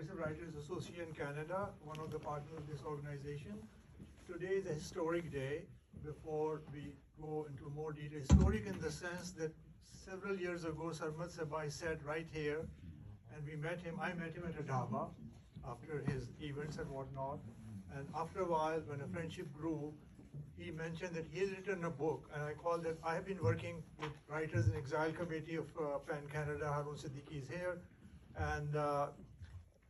Progressive Writers Association Canada, one of the partners of this organization. Today is a historic day. Before we go into more detail, historic in the sense that several years ago, Sarmad Sehbai sat right here, and we met him. I met him at a dhaba after his events and whatnot. And after a while, when a friendship grew, he mentioned that he has written a book, and I call that. I have been working with Writers in Exile Committee of PAN Canada. Harun Siddiqui is here, and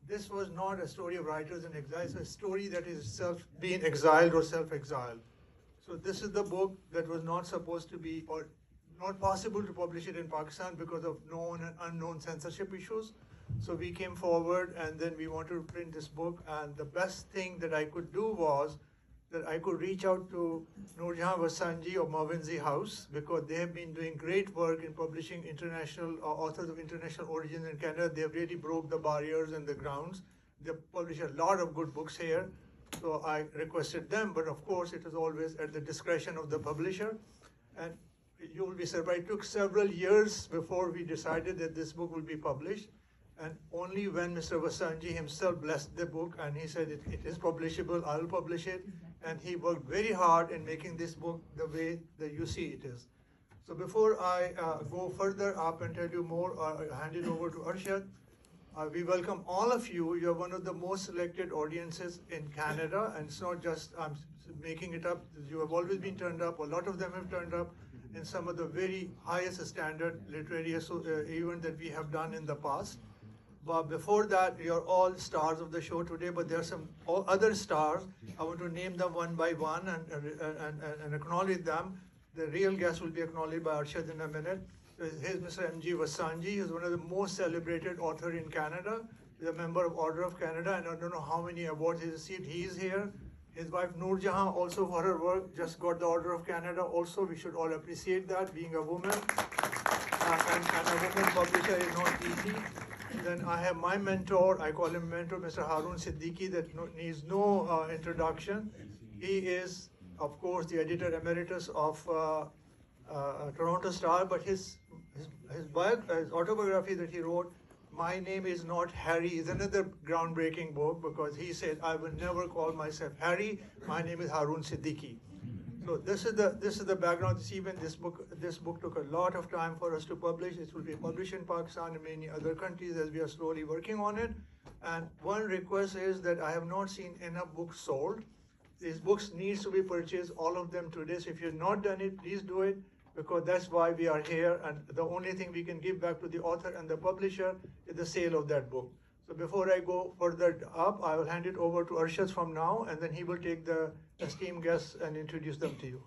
this was not a story of writers in exile. It's a story that is itself being exiled or self-exiled. So this is the book that was not supposed to be, or not possible to publish it in Pakistan because of known and unknown censorship issues. So we came forward, and then we wanted to print this book. And the best thing that I could do was that I could reach out to Noorjahan Vasanji of Mavinzi House, because they have been doing great work in publishing international authors of international origin in Canada. They have really broke the barriers and the grounds. They publish a lot of good books here. So I requested them, but of course it is always at the discretion of the publisher. And you will be surprised, it took several years before we decided that this book will be published. And only when Mr. Vasanji himself blessed the book and he said it is publishable, I'll publish it. And he worked very hard in making this book the way that you see it is. So before I go further up and tell you more, hand it over to Arshad. We welcome all of you. You're one of the most selected audiences in Canada, and it's not just I'm making it up. You have always been turned up. A lot of them have turned up in some of the very highest standard literary event that we have done in the past. But before that, you're all stars of the show today, but there are some other stars. I want to name them one by one and acknowledge them. The real guests will be acknowledged by Arshad in a minute. Here's Mr. M.G. Vasanji. He's one of the most celebrated authors in Canada. He's a member of Order of Canada, and I don't know how many awards he's received. He is here. His wife Noorjahan, also for her work, just got the Order of Canada. Also, we should all appreciate that, being a woman. And a woman publisher is not easy. Then I have my mentor, I call him mentor, Mr. Harun Siddiqui, that needs no introduction. He is, of course, the editor emeritus of Toronto Star, but his autobiography that he wrote, My Name Is Not Harry, is another groundbreaking book, because he said, I will never call myself Harry, my name is Harun Siddiqui. So this is the background. This book took a lot of time for us to publish. It will be published in Pakistan and many other countries as we are slowly working on it. And one request is that I have not seen enough books sold. These books needs to be purchased, all of them today. So if you've not done it, please do it, because that's why we are here. And the only thing we can give back to the author and the publisher is the sale of that book. So before I go further up, I will hand it over to Arshad from now, and then he will take the esteemed guests and introduce them to you.